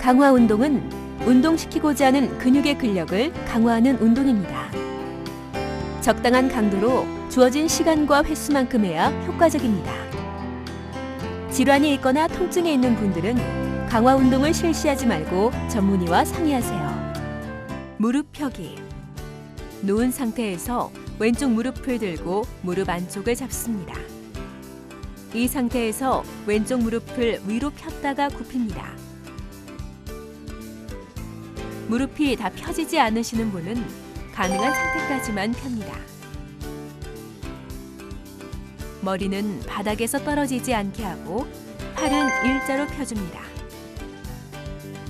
강화 운동은 운동시키고자 하는 근육의 근력을 강화하는 운동입니다. 적당한 강도로 주어진 시간과 횟수만큼 해야 효과적입니다. 질환이 있거나 통증이 있는 분들은 강화 운동을 실시하지 말고 전문의와 상의하세요. 무릎 펴기. 누운 상태에서 왼쪽 무릎을 들고 무릎 안쪽을 잡습니다. 이 상태에서 왼쪽 무릎을 위로 폈다가 굽힙니다. 무릎이 다 펴지지 않으시는 분은 가능한 상태까지만 펴니다. 머리는 바닥에서 떨어지지 않게 하고 팔은 일자로 펴줍니다.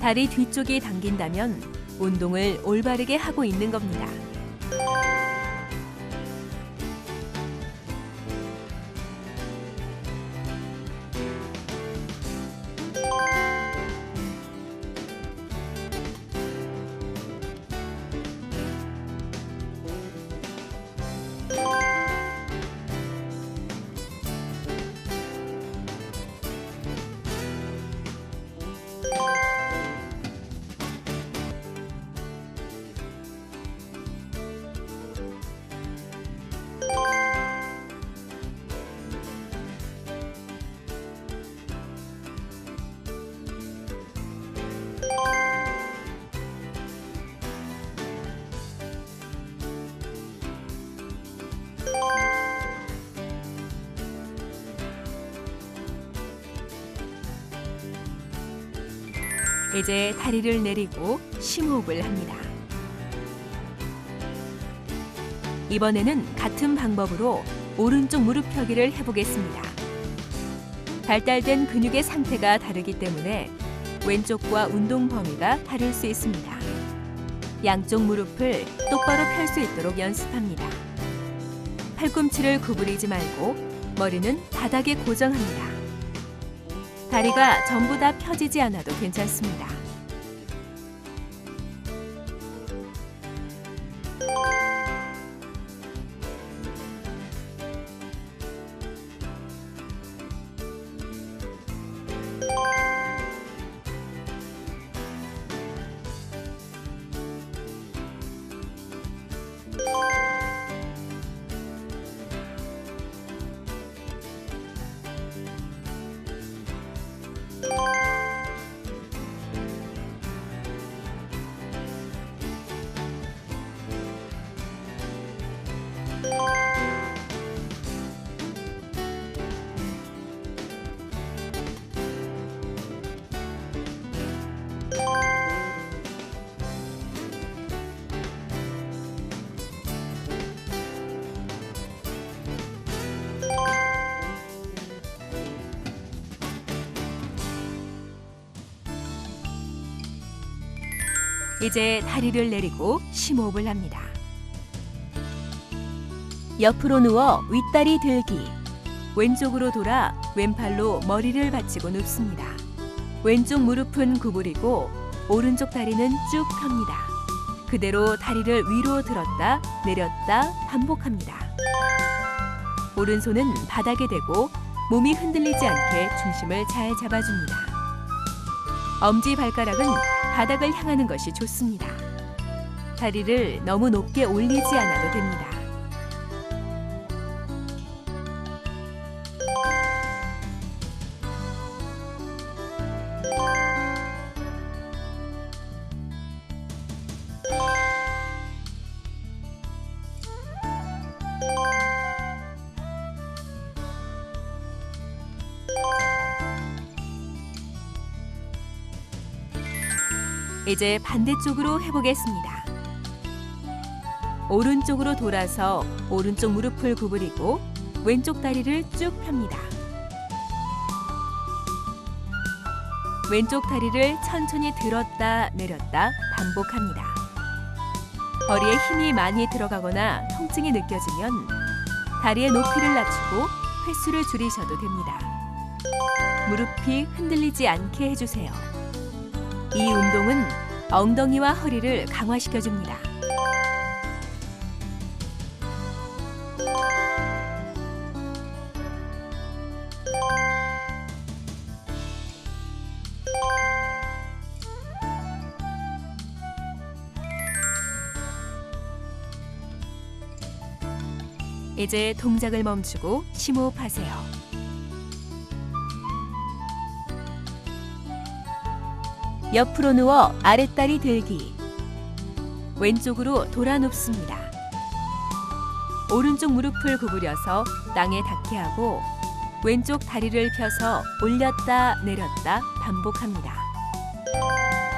다리 뒤쪽이 당긴다면 운동을 올바르게 하고 있는 겁니다. 이제 다리를 내리고 심호흡을 합니다. 이번에는 같은 방법으로 오른쪽 무릎 펴기를 해보겠습니다. 발달된 근육의 상태가 다르기 때문에 왼쪽과 운동 범위가 다를 수 있습니다. 양쪽 무릎을 똑바로 펼 수 있도록 연습합니다. 팔꿈치를 구부리지 말고 머리는 바닥에 고정합니다. 다리가 전부 다 펴지지 않아도 괜찮습니다. 이제 다리를 내리고 심호흡을 합니다. 옆으로 누워 윗다리 들기. 왼쪽으로 돌아 왼팔로 머리를 받치고 눕습니다. 왼쪽 무릎은 구부리고 오른쪽 다리는 쭉 펴니다. 그대로 다리를 위로 들었다 내렸다 반복합니다. 오른손은 바닥에 대고 몸이 흔들리지 않게 중심을 잘 잡아줍니다. 엄지발가락은 바닥을 향하는 것이 좋습니다. 다리를 너무 높게 올리지 않아도 됩니다. 이제 반대쪽으로 해보겠습니다. 오른쪽으로 돌아서 오른쪽 무릎을 구부리고 왼쪽 다리를 쭉 펴니다. 왼쪽 다리를 천천히 들었다 내렸다 반복합니다. 허리에 힘이 많이 들어가거나 통증이 느껴지면 다리의 높이를 낮추고 횟수를 줄이셔도 됩니다. 무릎이 흔들리지 않게 해주세요. 이 운동은 엉덩이와 허리를 강화시켜줍니다. 이제 동작을 멈추고 심호흡하세요. 옆으로 누워 아랫다리 들기. 왼쪽으로 돌아 눕습니다. 오른쪽 무릎을 구부려서 땅에 닿게 하고 왼쪽 다리를 펴서 올렸다 내렸다 반복합니다.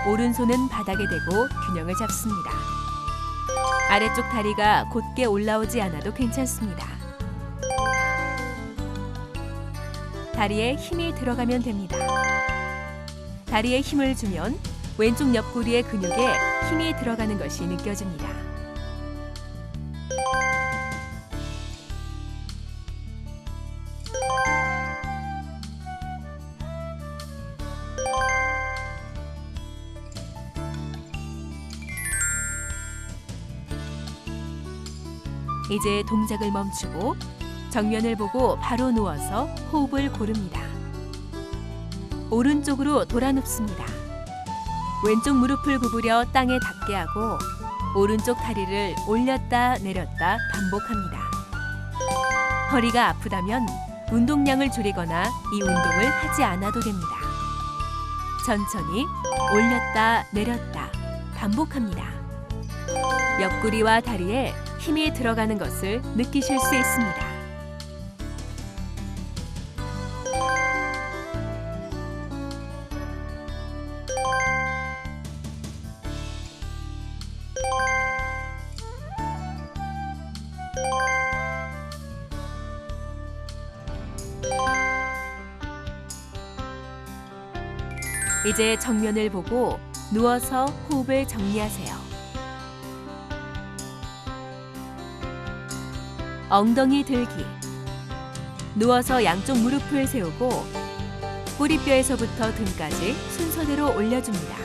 오른손은 바닥에 대고 균형을 잡습니다. 아래쪽 다리가 곧게 올라오지 않아도 괜찮습니다. 다리에 힘이 들어가면 됩니다. 다리에 힘을 주면 왼쪽 옆구리의 근육에 힘이 들어가는 것이 느껴집니다. 이제 동작을 멈추고 정면을 보고 바로 누워서 호흡을 고릅니다. 오른쪽으로 돌아 눕습니다. 왼쪽 무릎을 구부려 땅에 닿게 하고 오른쪽 다리를 올렸다 내렸다 반복합니다. 허리가 아프다면 운동량을 줄이거나 이 운동을 하지 않아도 됩니다. 천천히 올렸다 내렸다 반복합니다. 옆구리와 다리에 힘이 들어가는 것을 느끼실 수 있습니다. 이제 정면을 보고 누워서 호흡을 정리하세요. 엉덩이 들기. 누워서 양쪽 무릎을 세우고 뿌리뼈에서부터 등까지 순서대로 올려줍니다.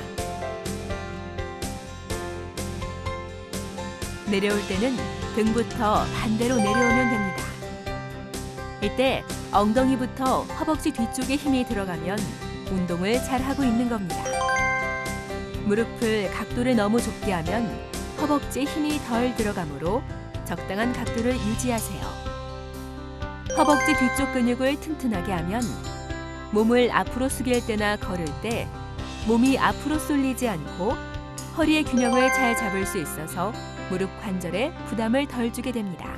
내려올 때는 등부터 반대로 내려오면 됩니다. 이때 엉덩이부터 허벅지 뒤쪽에 힘이 들어가면 운동을 잘하고 있는 겁니다. 무릎을 각도를 너무 좁게 하면 허벅지에 힘이 덜 들어가므로 적당한 각도를 유지하세요. 허벅지 뒤쪽 근육을 튼튼하게 하면 몸을 앞으로 숙일 때나 걸을 때 몸이 앞으로 쏠리지 않고 허리의 균형을 잘 잡을 수 있어서 무릎 관절에 부담을 덜 주게 됩니다.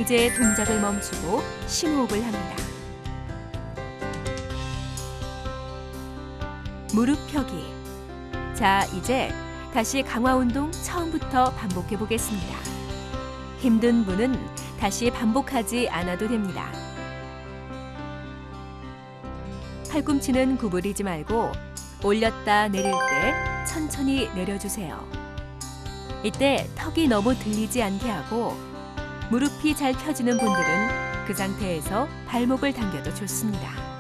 이제 동작을 멈추고 심호흡을 합니다. 무릎 펴기. 자, 이제 다시 강화 운동 처음부터 반복해 보겠습니다. 힘든 분은 다시 반복하지 않아도 됩니다. 팔꿈치는 구부리지 말고 올렸다 내릴 때 천천히 내려주세요. 이때 턱이 너무 들리지 않게 하고 무릎이 잘 펴지는 분들은 그 상태에서 발목을 당겨도 좋습니다.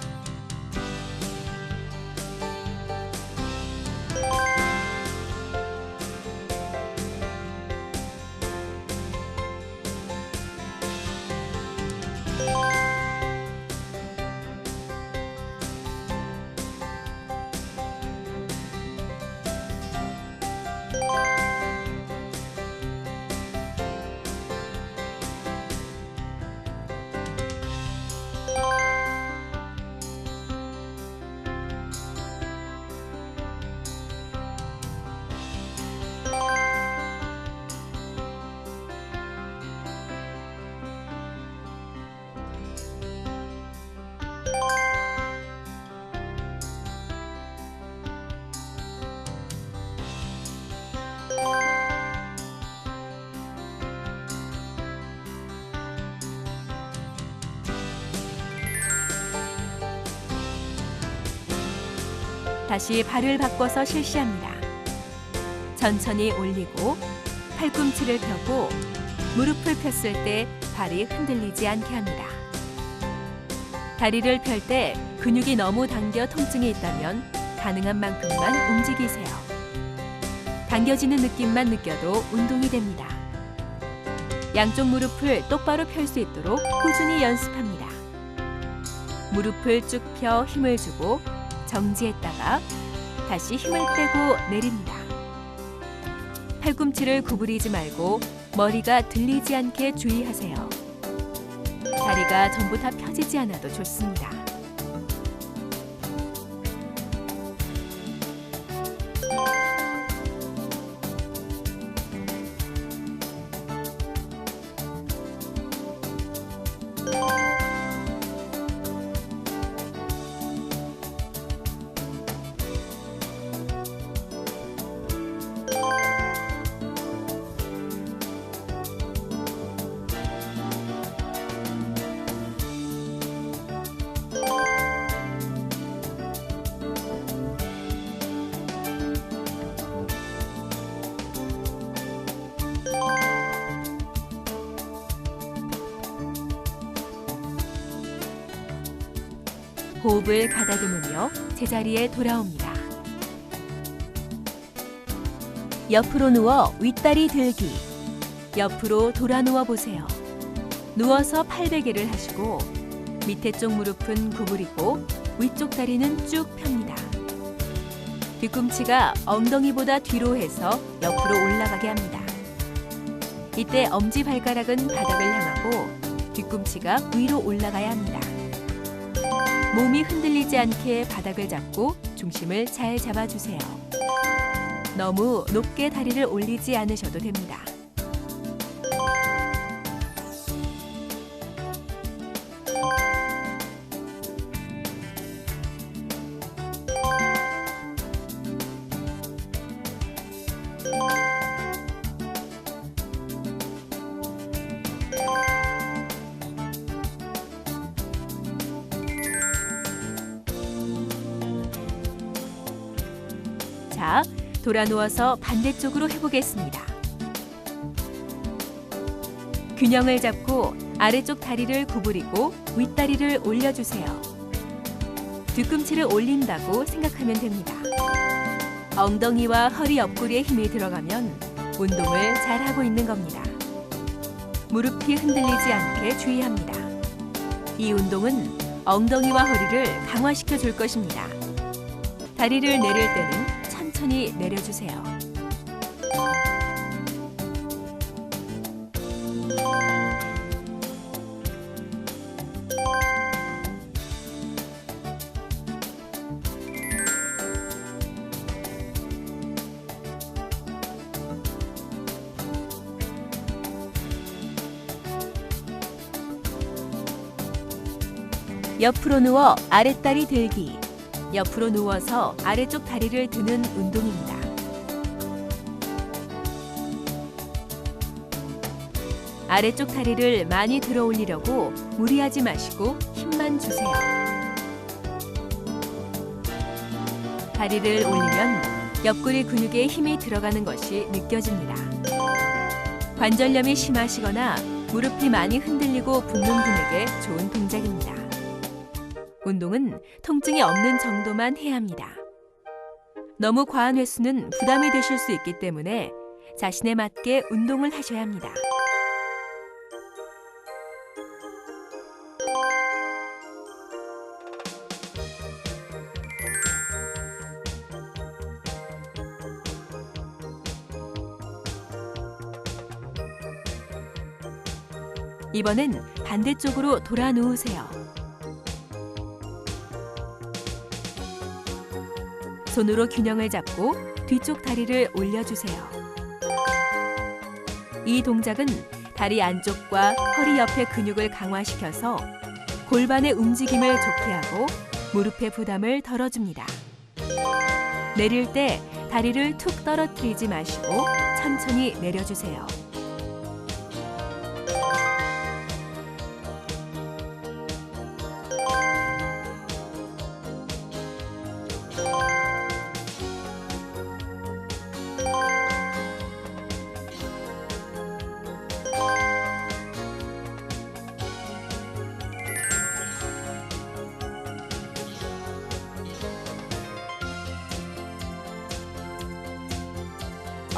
다시 발을 바꿔서 실시합니다. 천천히 올리고 팔꿈치를 펴고 무릎을 폈을 때 발이 흔들리지 않게 합니다. 다리를 펼 때 근육이 너무 당겨 통증이 있다면 가능한 만큼만 움직이세요. 당겨지는 느낌만 느껴도 운동이 됩니다. 양쪽 무릎을 똑바로 펼 수 있도록 꾸준히 연습합니다. 무릎을 쭉 펴 힘을 주고 정지했다가 다시 힘을 빼고 내립니다. 팔꿈치를 구부리지 말고 머리가 들리지 않게 주의하세요. 다리가 전부 다 펴지지 않아도 좋습니다. 호흡을 가다듬으며 제자리에 돌아옵니다. 옆으로 누워 윗다리 들기. 옆으로 돌아 누워 보세요. 누워서 팔베개를 하시고 밑에 쪽 무릎은 구부리고 위쪽 다리는 쭉 펴니다. 뒤꿈치가 엉덩이보다 뒤로 해서 옆으로 올라가게 합니다. 이때 엄지발가락은 바닥을 향하고 뒤꿈치가 위로 올라가야 합니다. 몸이 흔들리지 않게 바닥을 잡고 중심을 잘 잡아주세요. 너무 높게 다리를 올리지 않으셔도 됩니다. 자, 돌아 누워서 반대쪽으로 해보겠습니다. 균형을 잡고 아래쪽 다리를 구부리고 윗다리를 올려주세요. 뒤꿈치를 올린다고 생각하면 됩니다. 엉덩이와 허리 옆구리에 힘이 들어가면 운동을 잘하고 있는 겁니다. 무릎이 흔들리지 않게 주의합니다. 이 운동은 엉덩이와 허리를 강화시켜 줄 것입니다. 다리를 내릴 때는 천천히 내려주세요. 옆으로 누워 아랫다리 들기. 옆으로 누워서 아래쪽 다리를 드는 운동입니다. 아래쪽 다리를 많이 들어 올리려고 무리하지 마시고 힘만 주세요. 다리를 올리면 옆구리 근육에 힘이 들어가는 것이 느껴집니다. 관절염이 심하시거나 무릎이 많이 흔들리고 붓는 분에게 좋은 동작입니다. 운동은 통증이 없는 정도만 해야 합니다. 너무 과한 횟수는 부담이 되실 수 있기 때문에 자신에 맞게 운동을 하셔야 합니다. 이번엔 반대쪽으로 돌아 누우세요. 손으로 균형을 잡고 뒤쪽 다리를 올려주세요. 이 동작은 다리 안쪽과 허리 옆의 근육을 강화시켜서 골반의 움직임을 좋게 하고 무릎의 부담을 덜어줍니다. 내릴 때 다리를 툭 떨어뜨리지 마시고 천천히 내려주세요.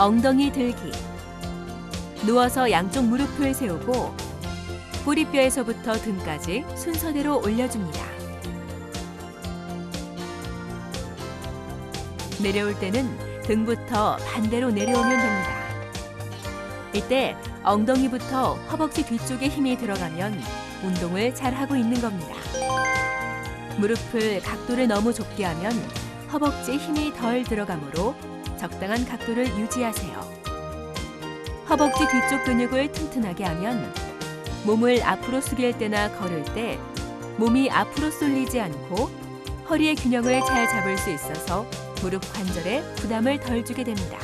엉덩이 들기. 누워서 양쪽 무릎을 세우고 꼬리뼈에서부터 등까지 순서대로 올려줍니다. 내려올 때는 등부터 반대로 내려오면 됩니다. 이때 엉덩이부터 허벅지 뒤쪽에 힘이 들어가면 운동을 잘하고 있는 겁니다. 무릎을 각도를 너무 좁게 하면 허벅지에 힘이 덜 들어가므로 적당한 각도를 유지하세요. 허벅지 뒤쪽 근육을 튼튼하게 하면 몸을 앞으로 숙일 때나 걸을 때 몸이 앞으로 쏠리지 않고 허리의 균형을 잘 잡을 수 있어서 무릎 관절에 부담을 덜 주게 됩니다.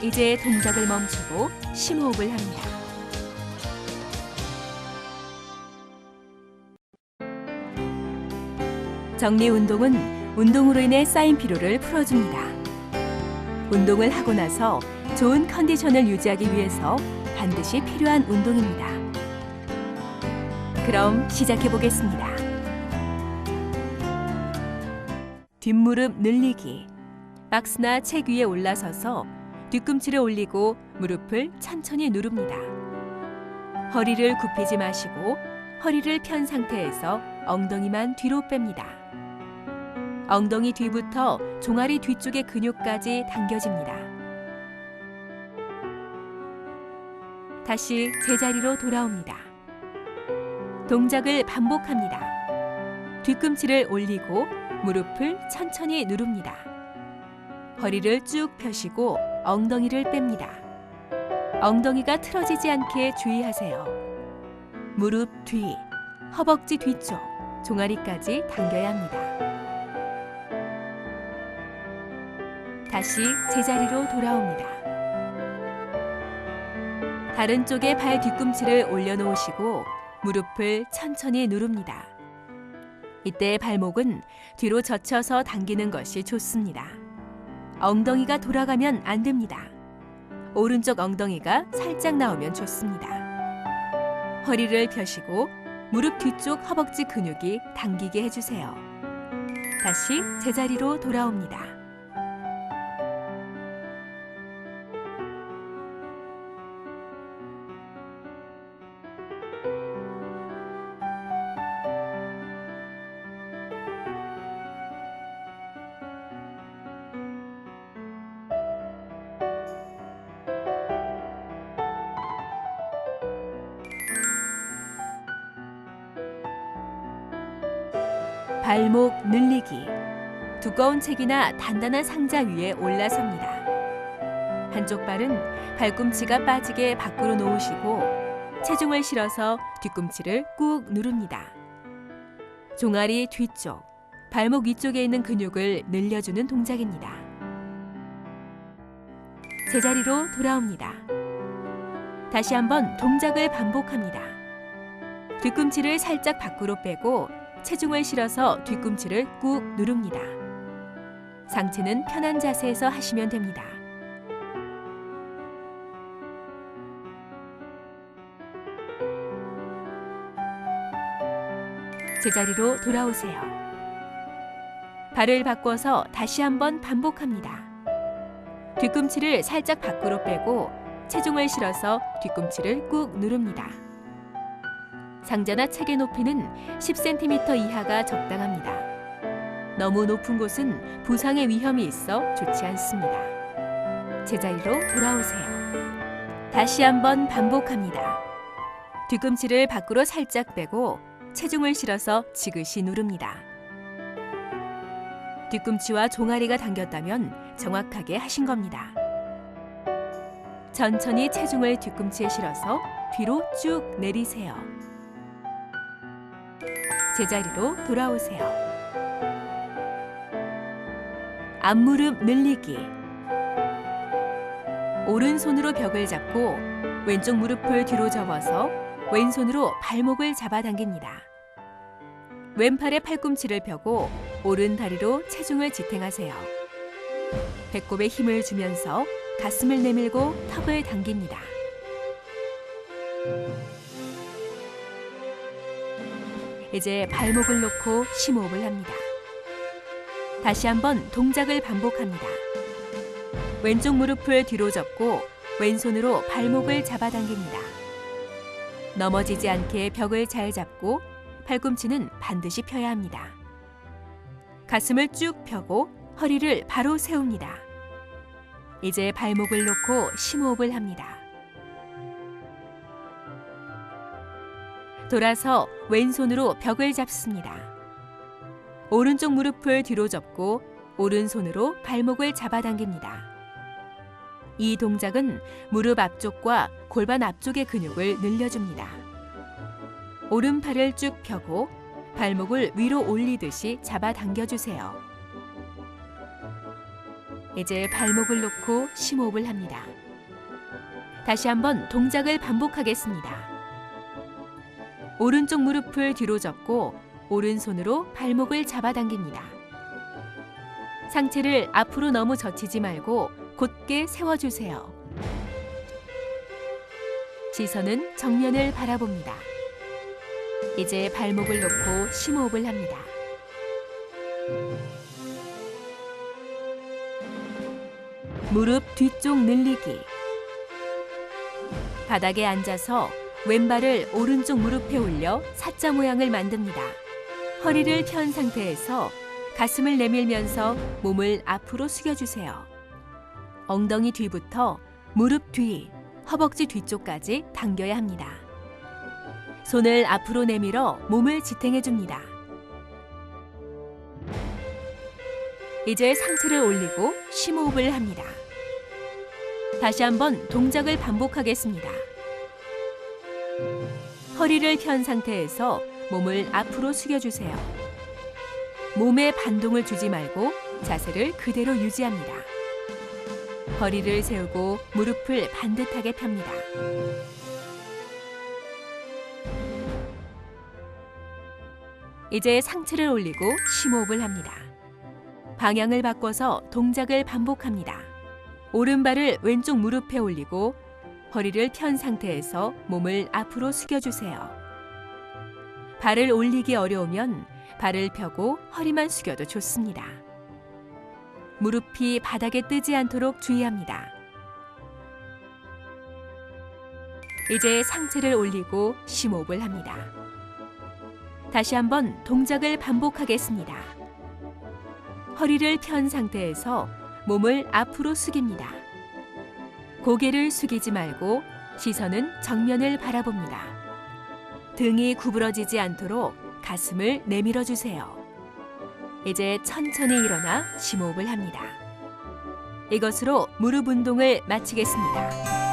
이제 동작을 멈추고 심호흡을 합니다. 정리 운동은 운동으로 인해 쌓인 피로를 풀어줍니다. 운동을 하고 나서 좋은 컨디션을 유지하기 위해서 반드시 필요한 운동입니다. 그럼 시작해 보겠습니다. 뒷무릎 늘리기. 박스나 책 위에 올라서서 뒤꿈치를 올리고 무릎을 천천히 누릅니다. 허리를 굽히지 마시고 허리를 편 상태에서 엉덩이만 뒤로 뺍니다. 엉덩이 뒤부터 종아리 뒤쪽의 근육까지 당겨집니다. 다시 제자리로 돌아옵니다. 동작을 반복합니다. 뒤꿈치를 올리고 무릎을 천천히 누릅니다. 허리를 쭉 펴시고 엉덩이를 뺍니다. 엉덩이가 틀어지지 않게 주의하세요. 무릎 뒤, 허벅지 뒤쪽, 종아리까지 당겨야 합니다. 다시 제자리로 돌아옵니다. 다른 쪽에 발 뒤꿈치를 올려놓으시고 무릎을 천천히 누릅니다. 이때 발목은 뒤로 젖혀서 당기는 것이 좋습니다. 엉덩이가 돌아가면 안 됩니다. 오른쪽 엉덩이가 살짝 나오면 좋습니다. 허리를 펴시고 무릎 뒤쪽 허벅지 근육이 당기게 해주세요. 다시 제자리로 돌아옵니다. 발목 늘리기. 두꺼운 책이나 단단한 상자 위에 올라섭니다. 한쪽 발은 발꿈치가 빠지게 밖으로 놓으시고 체중을 실어서 뒤꿈치를 꾹 누릅니다. 종아리 뒤쪽, 발목 위쪽에 있는 근육을 늘려주는 동작입니다. 제자리로 돌아옵니다. 다시 한번 동작을 반복합니다. 뒤꿈치를 살짝 밖으로 빼고 체중을 실어서 뒤꿈치를 꾹 누릅니다. 상체는 편한 자세에서 하시면 됩니다. 제자리로 돌아오세요. 발을 바꿔서 다시 한번 반복합니다. 뒤꿈치를 살짝 밖으로 빼고 체중을 실어서 뒤꿈치를 꾹 누릅니다. 상자나 책의 높이는 10cm 이하가 적당합니다. 너무 높은 곳은 부상의 위험이 있어 좋지 않습니다. 제자리로 돌아오세요. 다시 한번 반복합니다. 뒤꿈치를 밖으로 살짝 빼고 체중을 실어서 지그시 누릅니다. 뒤꿈치와 종아리가 당겼다면 정확하게 하신 겁니다. 천천히 체중을 뒤꿈치에 실어서 뒤로 쭉 내리세요. 제자리로 돌아오세요. 앞무릎 늘리기. 오른손으로 벽을 잡고 왼쪽 무릎을 뒤로 접어서 왼손으로 발목을 잡아당깁니다. 왼팔에 팔꿈치를 펴고 오른 다리로 체중을 지탱하세요. 배꼽에 힘을 주면서 가슴을 내밀고 턱을 당깁니다. 이제 발목을 놓고 심호흡을 합니다. 다시 한번 동작을 반복합니다. 왼쪽 무릎을 뒤로 접고 왼손으로 발목을 잡아당깁니다. 넘어지지 않게 벽을 잘 잡고 팔꿈치는 반드시 펴야 합니다. 가슴을 쭉 펴고 허리를 바로 세웁니다. 이제 발목을 놓고 심호흡을 합니다. 돌아서 왼손으로 벽을 잡습니다. 오른쪽 무릎을 뒤로 접고 오른손으로 발목을 잡아당깁니다. 이 동작은 무릎 앞쪽과 골반 앞쪽의 근육을 늘려줍니다. 오른팔을 쭉 펴고 발목을 위로 올리듯이 잡아당겨주세요. 이제 발목을 놓고 심호흡을 합니다. 다시 한번 동작을 반복하겠습니다. 오른쪽 무릎을 뒤로 접고 오른손으로 발목을 잡아당깁니다. 상체를 앞으로 너무 젖히지 말고 곧게 세워주세요. 시선은 정면을 바라봅니다. 이제 발목을 놓고 심호흡을 합니다. 무릎 뒤쪽 늘리기. 바닥에 앉아서 왼발을 오른쪽 무릎에 올려 사자 모양을 만듭니다. 허리를 편 상태에서 가슴을 내밀면서 몸을 앞으로 숙여주세요. 엉덩이 뒤부터 무릎 뒤, 허벅지 뒤쪽까지 당겨야 합니다. 손을 앞으로 내밀어 몸을 지탱해줍니다. 이제 상체를 올리고 심호흡을 합니다. 다시 한번 동작을 반복하겠습니다. 허리를 편 상태에서 몸을 앞으로 숙여주세요. 몸에 반동을 주지 말고 자세를 그대로 유지합니다. 허리를 세우고 무릎을 반듯하게 펴니다. 이제 상체를 올리고 심호흡을 합니다. 방향을 바꿔서 동작을 반복합니다. 오른발을 왼쪽 무릎에 올리고 허리를 편 상태에서 몸을 앞으로 숙여주세요. 발을 올리기 어려우면 발을 펴고 허리만 숙여도 좋습니다. 무릎이 바닥에 뜨지 않도록 주의합니다. 이제 상체를 올리고 심호흡을 합니다. 다시 한번 동작을 반복하겠습니다. 허리를 편 상태에서 몸을 앞으로 숙입니다. 고개를 숙이지 말고 시선은 정면을 바라봅니다. 등이 구부러지지 않도록 가슴을 내밀어 주세요. 이제 천천히 일어나 심호흡을 합니다. 이것으로 무릎 운동을 마치겠습니다.